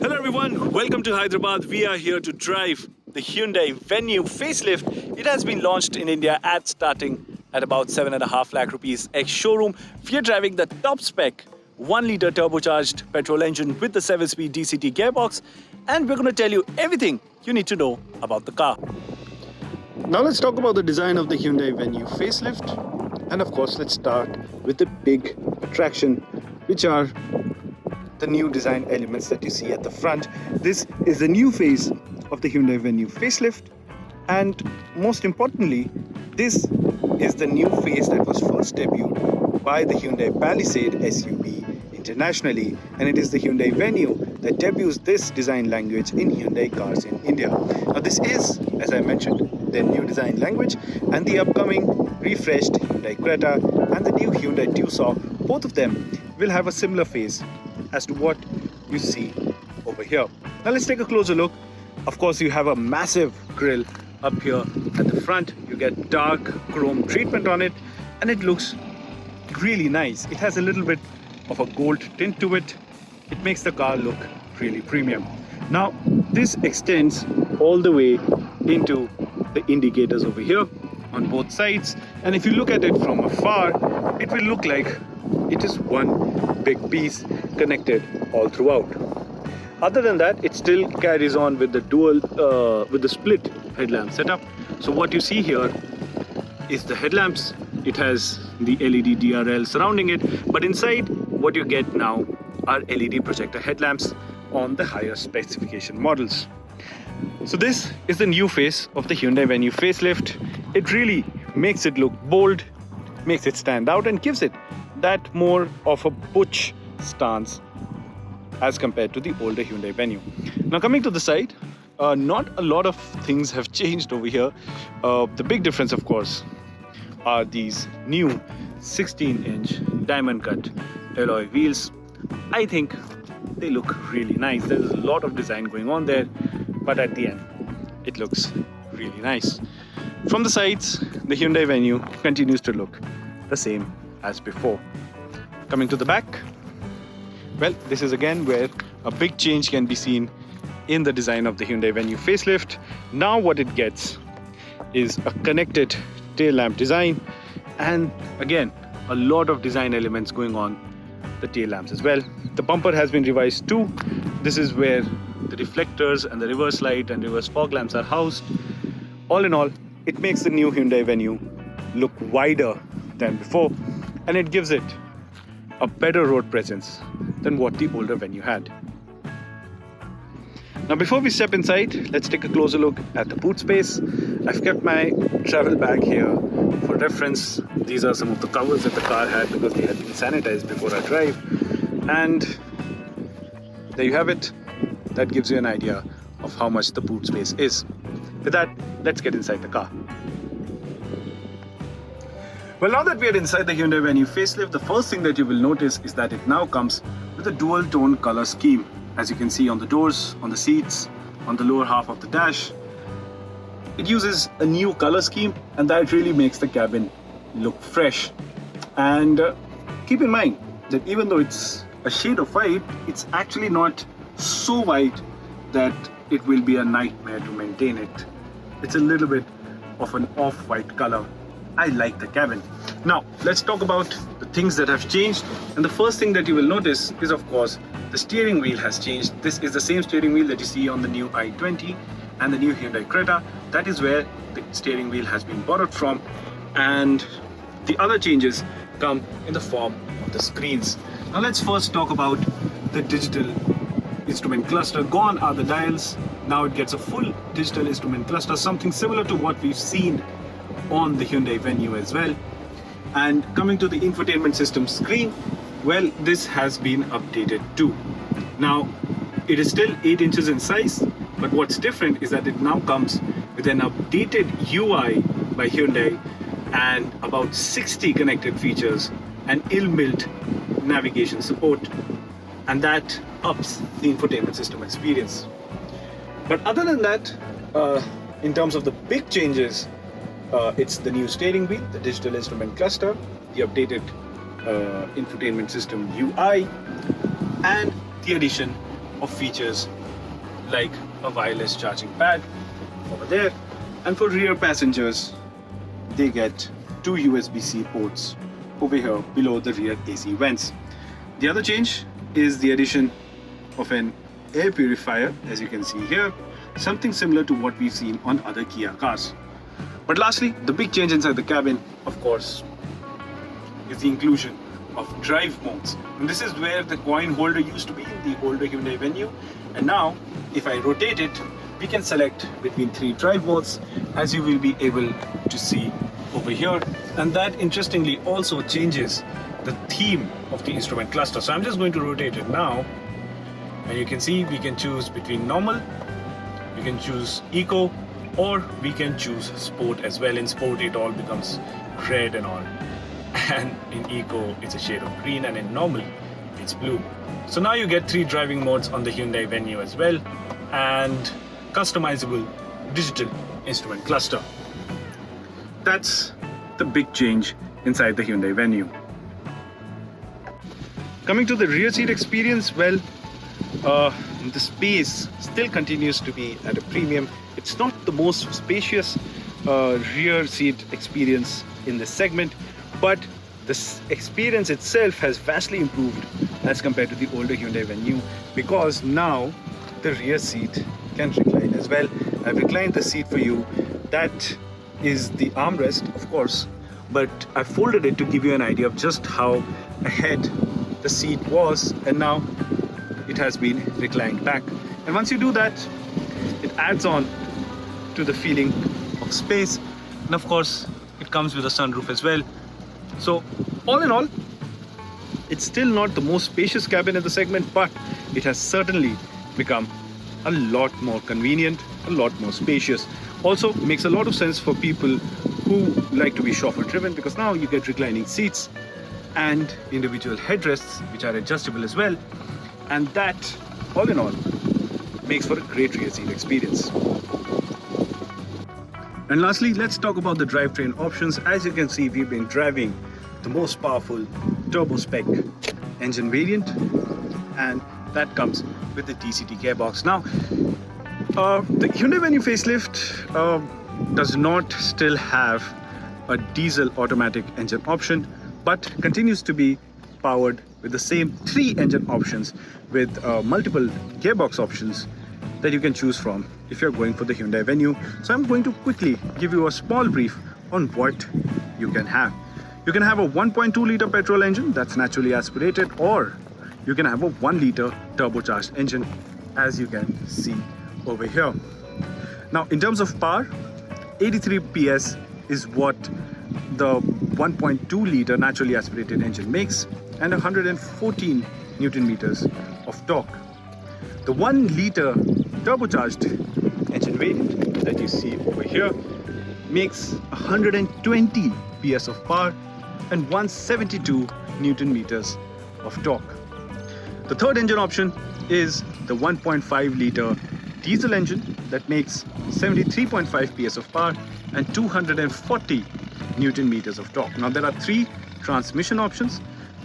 Hello everyone, welcome to Hyderabad. We are here to drive the Hyundai Venue facelift. It has been launched in India at starting at about 7.5 lakh rupees ex-showroom. We are driving the top spec 1-litre turbocharged petrol engine with the 7-speed DCT gearbox, and we're going to tell you everything you need to know about the car. Now let's talk about the design of the Hyundai Venue facelift, and of course let's start with the big attraction, which are the new design elements that you see at the front. This is the new phase of the Hyundai Venue facelift, and most importantly, this is the new phase that was first debuted by the Hyundai Palisade SUV internationally, and it is the Hyundai Venue that debuts this design language in Hyundai cars in India. Now this is, as I mentioned, their new design language, and the upcoming refreshed Hyundai Creta and the new Hyundai Tucson, both of them will have a similar phase as to what you see over here. Now let's take a closer look. Of course, you have a massive grille up here at the front. You get dark chrome treatment on it, and it looks really nice. It has a little bit of a gold tint to it. It makes the car look really premium. Now this extends all the way into the indicators over here on both sides, and if you look at it from afar, it will look like it is one big piece connected all throughout. Other than that, it still carries on with the with the split headlamp setup. So what you see here is the headlamps. It has the LED DRL surrounding it, but inside what you get now are LED projector headlamps on the higher specification models. So this is the new face of the Hyundai Venue facelift. It really makes it look bold, makes it stand out, and gives it that more of a butch stance as compared to the older Hyundai Venue. Now coming to the side, not a lot of things have changed over here. The big difference, of course, are these new 16-inch diamond cut alloy wheels. I think they look really nice. There's a lot of design going on there, but at the end it looks really nice. From the sides, the Hyundai Venue continues to look the same as before. Coming to the back, well, this is again where a big change can be seen in the design of the Hyundai Venue facelift. Now what it gets is a connected tail lamp design, and again a lot of design elements going on the tail lamps as well. The bumper has been revised too. This is where the reflectors and the reverse light and reverse fog lamps are housed. All in all, it makes the new Hyundai Venue look wider than before, and it gives it a better road presence than what the older Venue had. Now before we step inside, let's take a closer look at the boot space. I've kept my travel bag here for reference. These are some of the covers that the car had because they had been sanitized before I drive. And there you have it. That gives you an idea of how much the boot space is. With that, let's get inside the car. Well, now that we are inside the Hyundai Venue facelift, the first thing that you will notice is that it now comes with a dual tone color scheme. As you can see on the doors, on the seats, on the lower half of the dash, it uses a new color scheme, and that really makes the cabin look fresh. And keep in mind that even though it's a shade of white, it's actually not so white that it will be a nightmare to maintain it. It's a little bit of an off-white color. I like the cabin. Now let's talk about the things that have changed, and the first thing that you will notice is, of course, the steering wheel has changed. This is the same steering wheel that you see on the new i20 and the new Hyundai Creta. That is where the steering wheel has been borrowed from, and the other changes come in the form of the screens. Now let's first talk about the digital instrument cluster. Gone are the dials. Now it gets a full digital instrument cluster, something similar to what we've seen on the Hyundai Venue as well. And coming to the infotainment system screen, well, this has been updated too. Now it is still 8 inches in size, but what's different is that it now comes with an updated UI by Hyundai and about 60 connected features and inbuilt navigation support, and that ups the infotainment system experience. But other than that, in terms of the big changes, it's the new steering wheel, the digital instrument cluster, the updated infotainment system UI, and the addition of features like a wireless charging pad over there, and for rear passengers they get two USB-C ports over here below the rear AC vents. The other change is the addition of an air purifier, as you can see here, something similar to what we've seen on other Kia cars. But lastly, the big change inside the cabin, of course, is the inclusion of drive modes. And this is where the coin holder used to be in the older Hyundai Venue, and now if I rotate it, we can select between 3 drive modes, as you will be able to see over here. And that interestingly also changes the theme of the instrument cluster. So I'm just going to rotate it now, and you can see we can choose between normal, we can choose eco, or we can choose sport as well. In sport it all becomes red and all, and in eco it's a shade of green, and in normal it's blue. So now you get 3 driving modes on the Hyundai Venue as well, and customizable digital instrument cluster. That's the big change inside the Hyundai Venue. Coming to the rear seat experience, well, the space still continues to be at a premium. It's not the most spacious rear seat experience in this segment, but this experience itself has vastly improved as compared to the older Hyundai Venue, because now the rear seat can recline as well. I've reclined the seat for you. That is the armrest, of course, but I folded it to give you an idea of just how ahead the seat was, and now it has been reclined back. And once you do that, it adds on to the feeling of space, and of course it comes with a sunroof as well. So all in all, it's still not the most spacious cabin in the segment, but it has certainly become a lot more convenient, a lot more spacious. Also makes a lot of sense for people who like to be chauffeur driven, because now you get reclining seats and individual headrests which are adjustable as well, and that all in all makes for a great rear seat experience. And lastly, let's talk about the drivetrain options. As you can see, we've been driving the most powerful turbo spec engine variant, and that comes with the DCT gearbox. Now the Hyundai Venue facelift does not still have a diesel automatic engine option, but continues to be powered with the same 3 engine options with multiple gearbox options that you can choose from if you're going for the Hyundai Venue. So I'm going to quickly give you a small brief on what you can have. You can have a 1.2 liter petrol engine that's naturally aspirated, or you can have a 1 liter turbocharged engine, as you can see over here. Now in terms of power, 83 PS is what the 1.2 liter naturally aspirated engine makes, and 114 Newton meters of torque. The 1 liter turbocharged engine variant that you see over here makes 120 PS of power and 172 Newton meters of torque. The third engine option is the 1.5 liter diesel engine that makes 73.5 PS of power and 240 Newton meters of torque. Now there are 3 transmission options.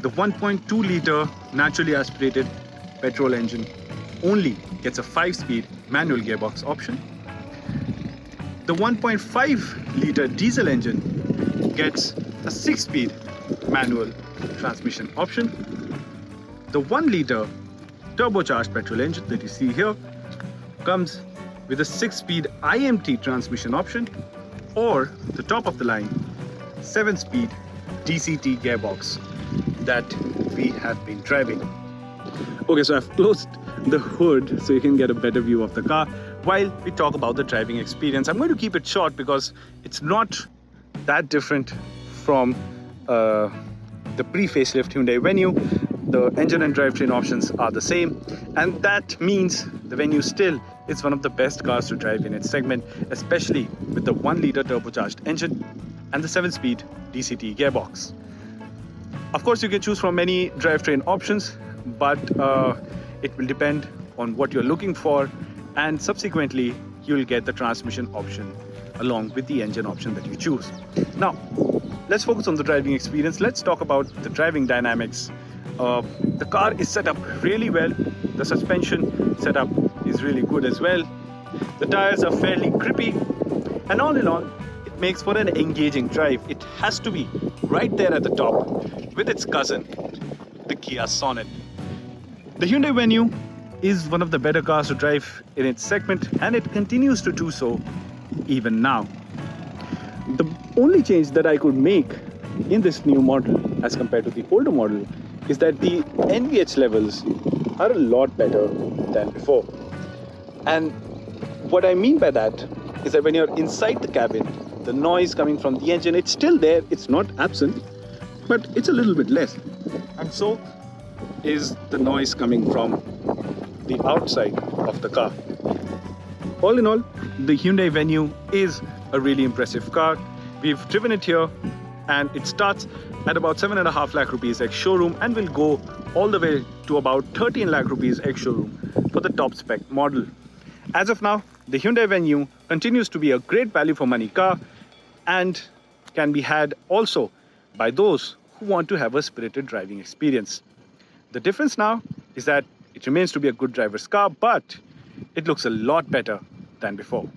The 1.2 liter naturally aspirated petrol engine only gets a 5-speed manual gearbox option. The 1.5 liter diesel engine gets a 6-speed manual transmission option. The 1 liter turbocharged petrol engine that you see here comes with a 6-speed IMT transmission option, or the top of the line 7-speed DCT gearbox that we have been driving. Okay, so I've closed the hood so you can get a better view of the car while we talk about the driving experience. I'm going to keep it short because it's not that different from the pre-facelift Hyundai Venue. The engine and drivetrain options are the same, and that means the Venue still is one of the best cars to drive in its segment, especially with the 1 liter turbocharged engine and the 7-speed DCT gearbox. Of course, you can choose from many drivetrain options, but it will depend on what you're looking for, and subsequently you'll get the transmission option along with the engine option that you choose. Now, let's focus on the driving experience. Let's talk about the driving dynamics. The car is set up really well. The suspension setup is really good as well. The tires are fairly grippy, and all in all, it makes for an engaging drive. It has to be right there at the top with its cousin, the Kia Sonet. The Hyundai Venue is one of the better cars to drive in its segment, and it continues to do so even now. The only change that I could make in this new model as compared to the older model is that the NVH levels are a lot better than before. And what I mean by that is that when you're inside the cabin, the noise coming from the engine, it's still there, it's not absent, but it's a little bit less. And so is the noise coming from the outside of the car. All in all, the Hyundai Venue is a really impressive car. We've driven it here and it starts at about 7.5 lakh rupees ex-showroom and will go all the way to about 13 lakh rupees ex-showroom for the top spec model. As of now, the Hyundai Venue continues to be a great value for money car and can be had also by those who want to have a spirited driving experience. The difference now is that it remains to be a good driver's car, but it looks a lot better than before.